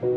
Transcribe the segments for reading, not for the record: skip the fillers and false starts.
It's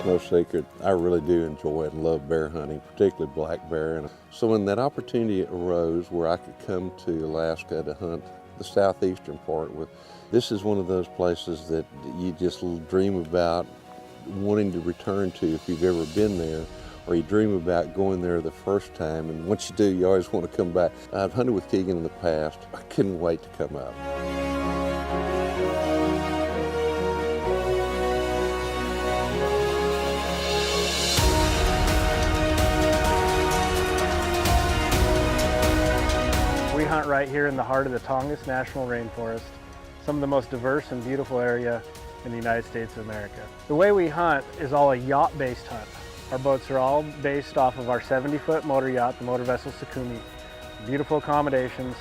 no secret, I really do enjoy and love bear hunting, particularly black bear. And so when that opportunity arose where I could come to Alaska to hunt the southeastern part, this is one of those places that you just dream about wanting to return to if you've ever been there, or you dream about going there the first time, and once you do, you always want to come back. I've hunted with Keegan in the past. I couldn't wait to come out. We hunt right here in the heart of the Tongass National Rainforest, some of the most diverse and beautiful area in the United States of America. The way we hunt is all a yacht-based hunt. Our boats are all based off of our 70-foot motor yacht, the motor vessel Sakumi. Beautiful accommodations,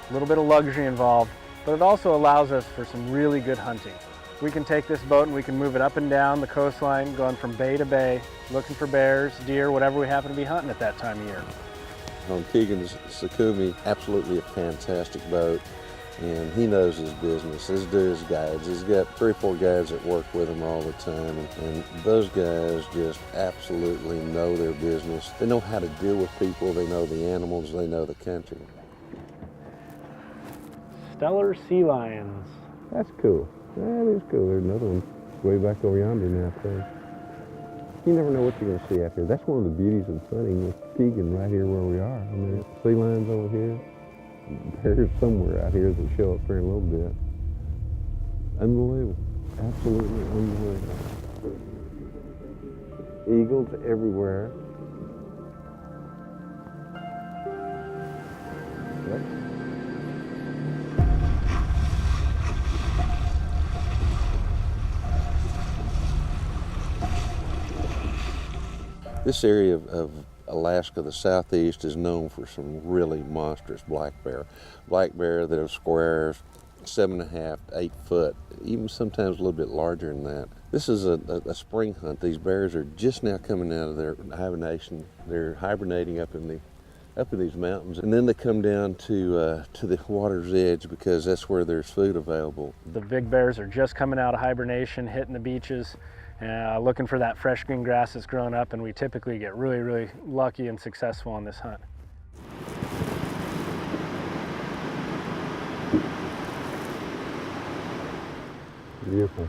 a little bit of luxury involved, but it also allows us for some really good hunting. We can take this boat and we can move it up and down the coastline, going from bay to bay, looking for bears, deer, whatever we happen to be hunting at that time of year. On Keegan's Sakumi, absolutely a fantastic boat, and he knows his business, as do his guides. He's got 3 or 4 guides that work with him all the time, and those guys just absolutely know their business. They know how to deal with people, they know the animals, they know the country. Stellar sea lions. That's cool. That is cool. There's another one way back over yonder now, too. You never know what you're going to see out here. That's one of the beauties of hunting with Keegan right here where we are. I mean, sea lions over here. Bears somewhere out here that show up here in a little bit. Unbelievable. Absolutely unbelievable. Eagles everywhere. Yep. This area of Alaska, the southeast, is known for some really monstrous black bear. Black bear that are square, 7.5 to 8 foot, even sometimes a little bit larger than that. This is a spring hunt. These bears are just now coming out of their hibernation. They're hibernating up in these mountains, and then they come down to the water's edge because that's where there's food available. The big bears are just coming out of hibernation, hitting the beaches, looking for that fresh green grass that's grown up, and we typically get really, really lucky and successful on this hunt. Beautiful.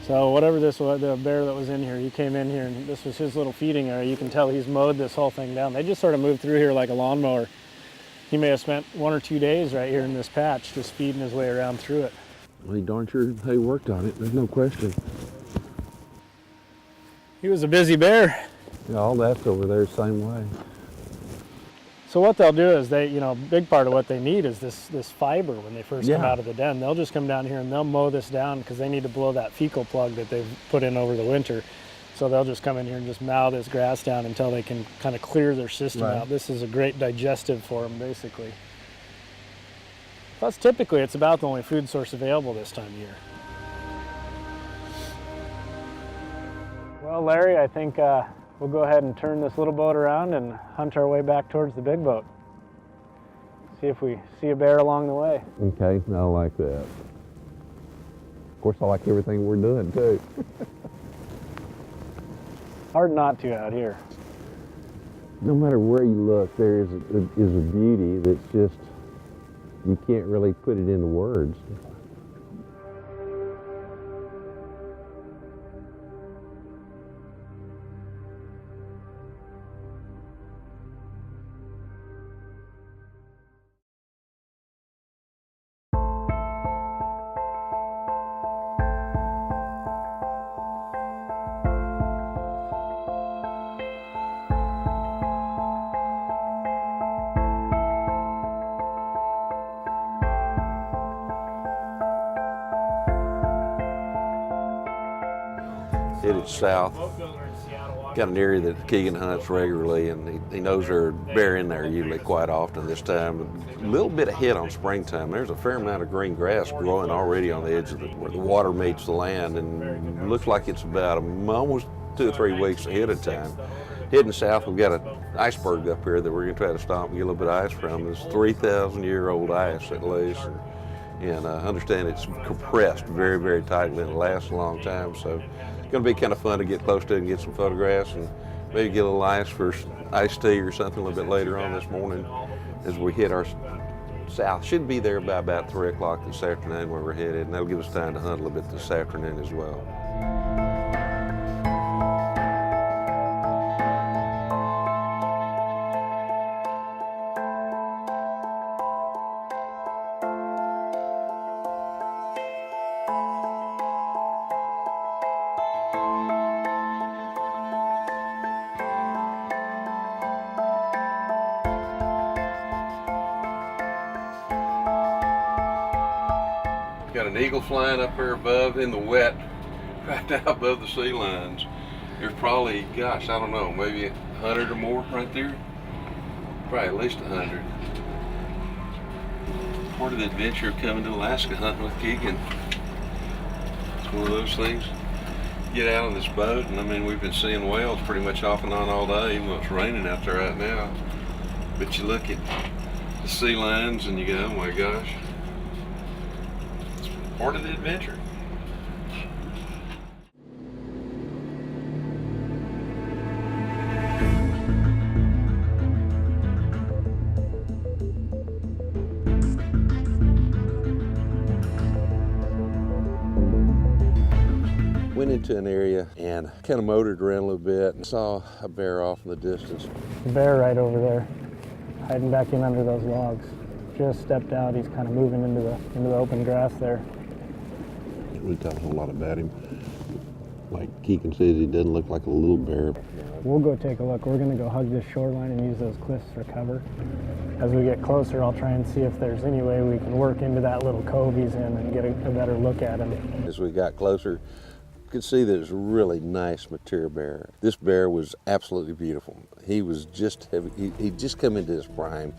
So whatever this was, the bear that was in here, he came in here and this was his little feeding area. You can tell he's mowed this whole thing down. They just sort of moved through here like a lawnmower. He may have spent 1 or 2 days right here in this patch just feeding his way around through it. Well, he darn sure they worked on it, there's no question. He was a busy bear. Yeah, all that's over there same way. So what they'll do is they, a big part of what they need is this fiber when they first come out of the den. They'll just come down here and they'll mow this down because they need to blow that fecal plug that they've put in over the winter. So they'll just come in here and just mow this grass down until they can kind of clear their system out. This is a great digestive for them, basically. Plus, typically, it's about the only food source available this time of year. Well, Larry, I think we'll go ahead and turn this little boat around and hunt our way back towards the big boat. See if we see a bear along the way. Okay, I like that. Of course, I like everything we're doing, too. Hard not to out here. No matter where you look, there is a beauty that's just, you can't really put it into words. headed south. Got an area that Keegan hunts regularly, and he knows there are bear in there usually quite often this time. A little bit ahead on springtime. There's a fair amount of green grass growing already on the edge of where the water meets the land, and it looks like it's about almost 2 or 3 weeks ahead of time. Heading south, we've got an iceberg up here that we're going to try to stop and get a little bit of ice from. It's 3,000-year-old ice at least, and I understand it's compressed very, very tightly and it lasts a long time. So it's going to be kind of fun to get close to it and get some photographs and maybe get a little ice for iced tea or something a little bit later on this morning as we hit our south. Should be there by about 3 o'clock this afternoon where we're headed, and that'll give us time to hunt a little bit this afternoon as well. Got an eagle flying up here above in the wet, right now above the sea lines. There's probably, gosh, I don't know, maybe 100 or more right there. Probably at least 100. Part of the adventure of coming to Alaska hunting with Keegan. It's one of those things. Get out on this boat, and I mean, we've been seeing whales pretty much off and on all day, even though it's raining out there right now. But you look at the sea lines and you go, oh my gosh. Part of the adventure. Went into an area and kind of motored around a little bit and saw a bear off in the distance. The bear right over there, hiding back in under those logs. Just stepped out. He's kind of moving into the open grass there. Really tell a whole lot about him. Like Keegan says, he doesn't look like a little bear. We'll go take a look. We're going to go hug this shoreline and use those cliffs for cover. As we get closer, I'll try and see if there's any way we can work into that little cove he's in and get a better look at him. As we got closer, you could see that it's a really nice mature bear. This bear was absolutely beautiful. He was just he'd just come into his prime.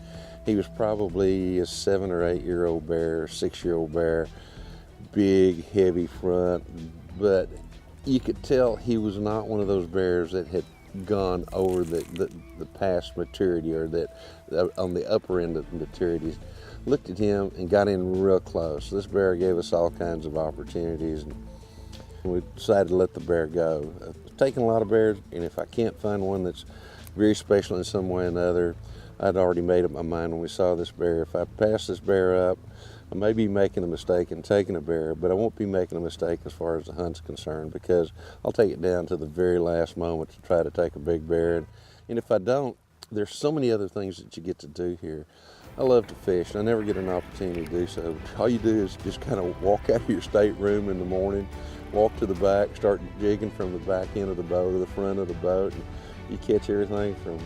He was probably a 7 or 8 year old bear, 6-year-old bear. Big, heavy front, but you could tell he was not one of those bears that had gone over the past maturity, or that on the upper end of maturity. Looked at him and got in real close. This bear gave us all kinds of opportunities, and we decided to let the bear go. I've taken a lot of bears, and if I can't find one that's very special in some way or another, I'd already made up my mind when we saw this bear. If I pass this bear up, I may be making a mistake in taking a bear, but I won't be making a mistake as far as the hunt's concerned, because I'll take it down to the very last moment to try to take a big bear. And if I don't, there's so many other things that you get to do here. I love to fish. I never get an opportunity to do so. All you do is just kind of walk out of your stateroom in the morning, walk to the back, start jigging from the back end of the boat or the front of the boat. And you catch everything from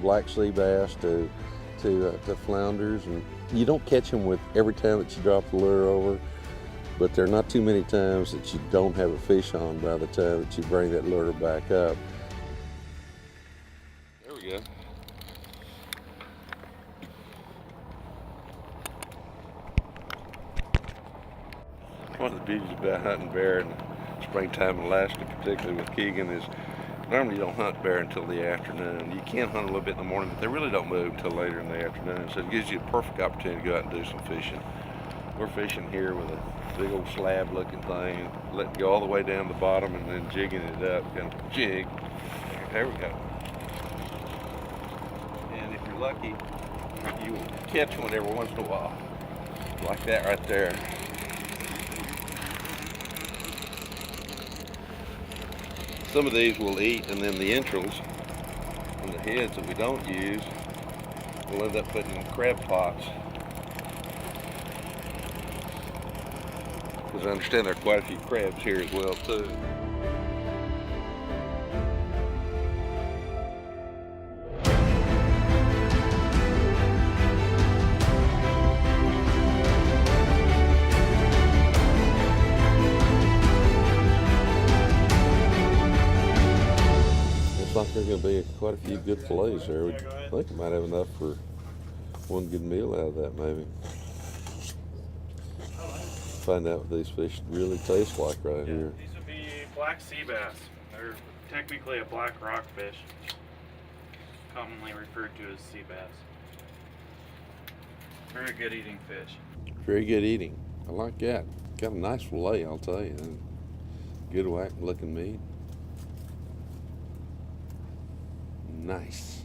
black sea bass to flounders, and you don't catch them with every time that you drop the lure over, but there are not too many times that you don't have a fish on by the time that you bring that lure back up. There we go. One of the beauties about hunting bear in springtime in Alaska, particularly with Keegan, is normally you don't hunt bear until the afternoon. You can hunt a little bit in the morning, but they really don't move until later in the afternoon. So it gives you a perfect opportunity to go out and do some fishing. We're fishing here with a big old slab looking thing, letting it go all the way down the bottom and then jigging it up, kind of jig. There we go. And if you're lucky, you will catch one every once in a while. Like that right there. Some of these we'll eat, and then the entrails and the heads that we don't use, we'll end up putting in crab pots. Because I understand there are quite a few crabs here as well too. like there are going to be quite a few good fillets there. I think we might have enough for one good meal out of that, maybe. Find out what these fish really taste like right here. These would be black sea bass. They're technically a black rockfish, commonly referred to as sea bass. Very good eating fish. Very good eating. I like that. Got a nice fillet, I'll tell you. Good whack looking meat. Nice.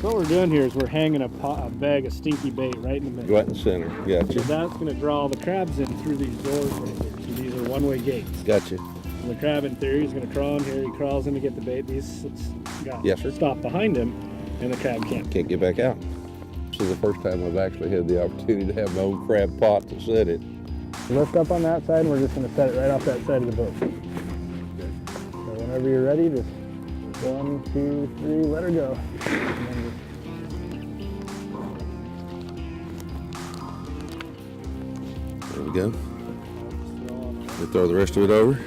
What we're doing here is we're hanging a bag of stinky bait right in the middle. Right in the center. Gotcha. So that's going to draw all the crabs in through these doors right here. So these are one-way gates. Gotcha. And the crab in theory is going to crawl in here. He crawls in to get the bait. These got Yes, sir. stop behind him, and the crab can't. Can't get back out. This is the first time I've actually had the opportunity to have my own crab pot to set it. Lift up on that side, and we're just going to set it right off that side of the boat. So whenever you're ready, just 1, 2, 3, let her go. And then just There we go. We'll throw the rest of it over.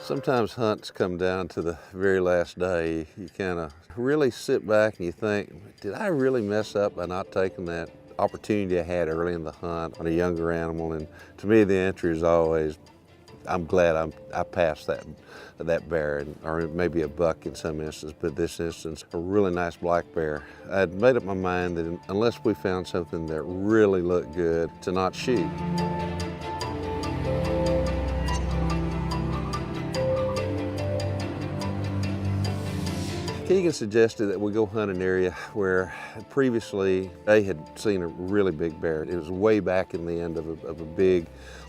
Sometimes hunts come down to the very last day. You kind of really sit back and you think, did I really mess up by not taking that opportunity I had early in the hunt on a younger animal? And to me, the answer is always, I'm glad I passed that bear, or maybe a buck in some instances, but this instance, a really nice black bear. I'd made up my mind that unless we found something that really looked good, to not shoot. Keegan suggested that we go hunt an area where previously they had seen a really big bear. It was way back in the end of a big,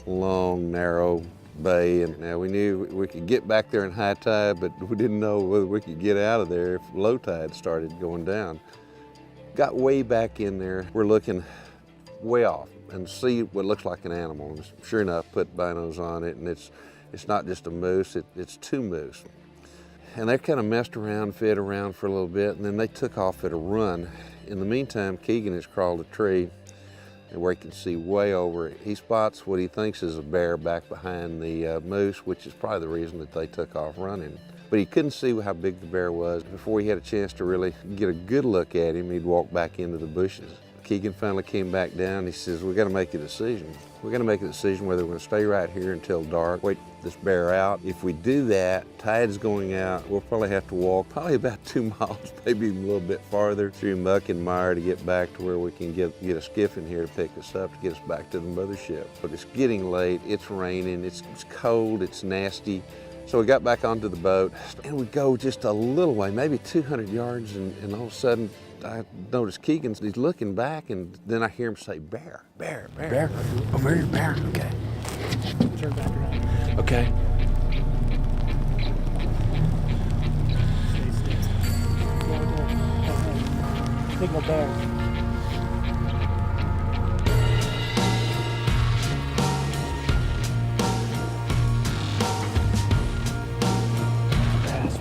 long, narrow bay, and now we knew we could get back there in high tide, but we didn't know whether we could get out of there if low tide started going down. Got way back in there. We're looking way off and see what looks like an animal. And sure enough, put binos on it, and it's not just a moose, it's two moose. And they kind of messed around, fed around for a little bit, and then they took off at a run. In the meantime, Keegan has crawled a tree where he can see way over it. He spots what he thinks is a bear back behind the moose, which is probably the reason that they took off running. But he couldn't see how big the bear was. Before he had a chance to really get a good look at him, he'd walk back into the bushes. Keegan finally came back down. He says, we got to make a decision. We got to make a decision whether we're going to stay right here until dark, wait this bear out. If we do that, tide's going out, we'll probably have to walk probably about 2 miles, maybe even a little bit farther through muck and mire to get back to where we can get a skiff in here to pick us up to get us back to the mothership. But it's getting late, it's raining, it's cold, it's nasty. So we got back onto the boat and we go just a little way, maybe 200 yards, and all of a sudden I noticed Keegan's, he's looking back, and then I hear him say, bear, bear, bear. Bear? Over here, bear, okay. turn back around. Okay. Signal bear.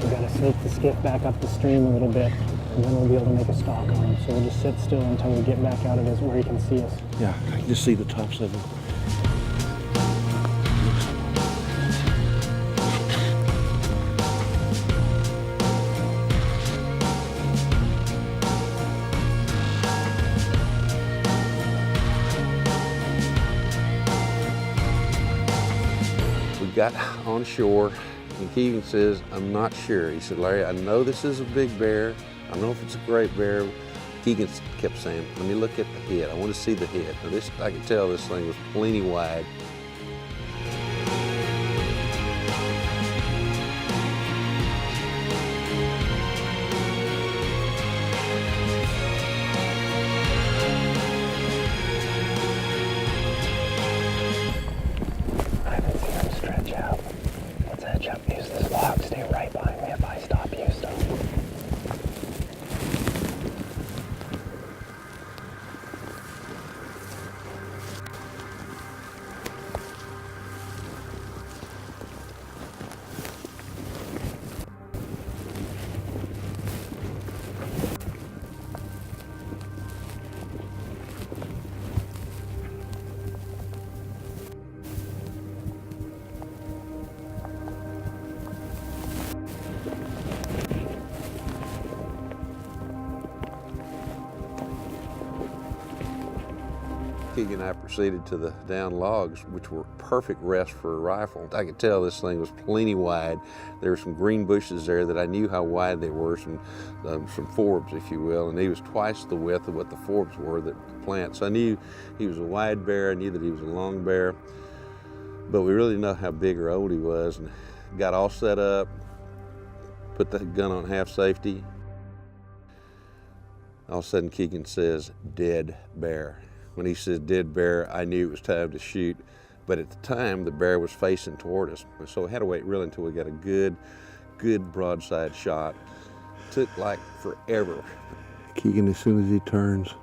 We gotta snake the skiff back up the stream a little bit, and then we'll be able to make a stalk on him. So we'll just sit still until we get back out of his where he can see us. Yeah, I can just see the tops of them. We got on shore, and Keegan says, I'm not sure. He said, Larry, I know this is a big bear. I don't know if it's a great bear. Keegan kept saying, let me look at the head. I want to see the head. Now this, I could tell this thing was plenty wide. Keegan and I proceeded to the down logs, which were perfect rest for a rifle. I could tell this thing was plenty wide. There were some green bushes there that I knew how wide they were, some forbs, if you will, and he was twice the width of what the forbs were, the plants. So I knew he was a wide bear, I knew that he was a long bear, but we really didn't know how big or old he was, and got all set up, put the gun on half safety. All of a sudden Keegan says, "Dead bear." When he says dead bear, I knew it was time to shoot, but at the time the bear was facing toward us. So I had to wait really until we got a good broadside shot. Took like forever. Keegan, as soon as he turns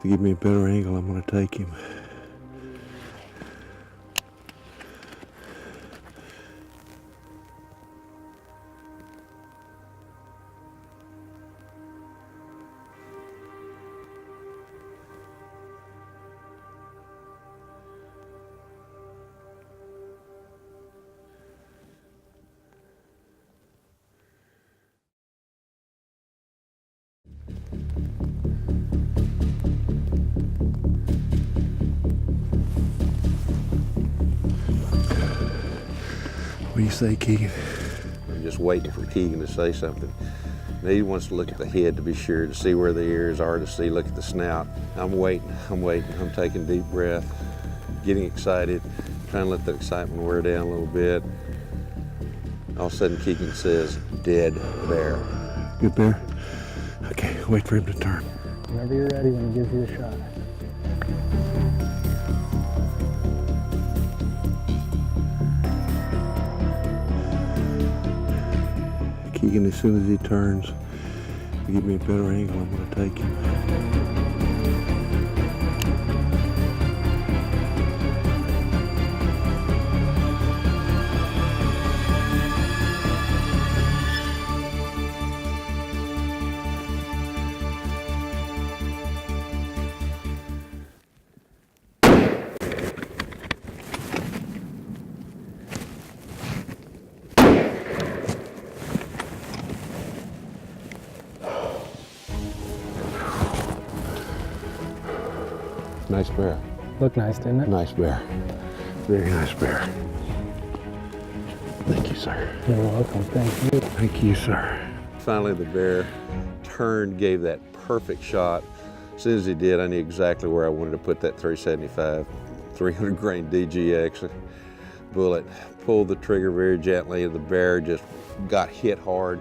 to give me a better angle, I'm gonna take him. What do you say, Keegan? I'm just waiting for Keegan to say something. Now he wants to look at the head to be sure, to see where the ears are, to see, look at the snout. I'm waiting. I'm taking a deep breath, getting excited, trying to let that excitement wear down a little bit. All of a sudden Keegan says, "Dead bear." Good bear? Okay, wait for him to turn. Whenever you're ready, when he gives you a shot. Keegan, as soon as he turns to give me a better angle, I'm going to take him. Nice bear. Looked nice, didn't it? Nice bear. Very nice bear. Thank you, sir. You're welcome. Thank you. Thank you, sir. Finally, the bear turned, gave that perfect shot. As soon as he did, I knew exactly where I wanted to put that 375, 300 grain DGX bullet. Pulled the trigger very gently, and the bear just got hit hard.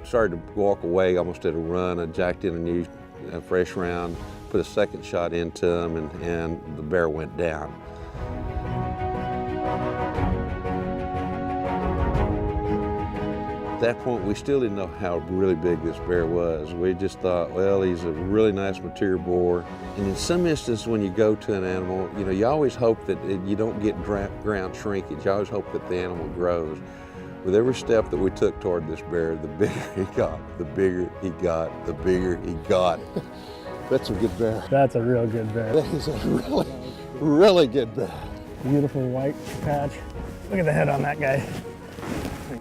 Started to walk away, almost at a run. I jacked in a fresh round, put a second shot into him, and the bear went down. At that point, we still didn't know how really big this bear was. We just thought, well, he's a really nice mature boar. And in some instances, when you go to an animal, you always hope that you don't get ground shrinkage. You always hope that the animal grows. With every step that we took toward this bear, the bigger he got, the bigger he got, the bigger he got. That's a good bear. That's a real good bear. That is a really, really good bear. Beautiful white patch. Look at the head on that guy.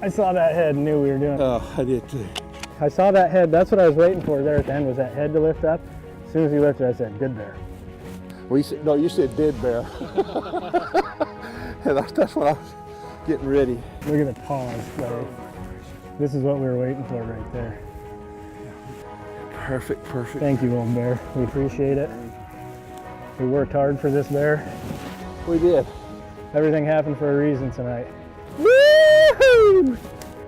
I saw that head and knew we were doing it. Oh, I did too. I saw that head. That's what I was waiting for there at the end, was that head to lift up. As soon as he lifted, I said, "Good bear." Well, you said dead bear. And that's what I was getting ready. Look at the paws, Larry. This is what we were waiting for right there. Perfect. Thank you, old bear. We appreciate it. We worked hard for this bear. We did. Everything happened for a reason tonight. Woo-hoo!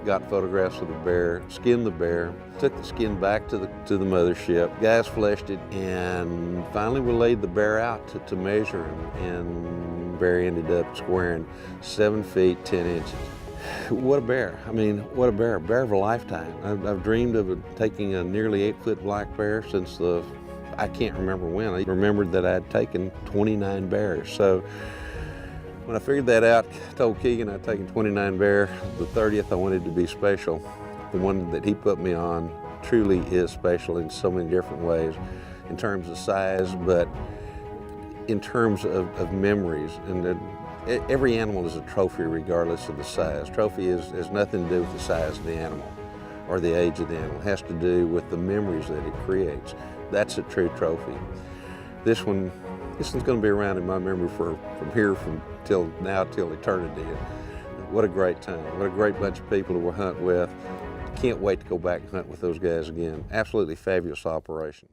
Got photographs of the bear, skinned the bear, took the skin back to the mothership, gas fleshed it, and finally we laid the bear out to measure him, and the bear ended up squaring 7 feet 10 inches. What a bear. I mean, what a bear. Bear of a lifetime. I've dreamed of taking a nearly 8-foot black bear since I can't remember when. I remembered that I had taken 29 bears. So when I figured that out, I told Keegan I'd taken 29 bear. The 30th I wanted to be special. The one that he put me on truly is special in so many different ways, in terms of size, but in terms of memories. And every animal is a trophy regardless of the size. Trophy has nothing to do with the size of the animal or the age of the animal. It has to do with the memories that it creates. That's a true trophy. This one This one's going to be around in my memory from here till eternity. What a great time. What a great bunch of people to hunt with. Can't wait to go back and hunt with those guys again. Absolutely fabulous operation.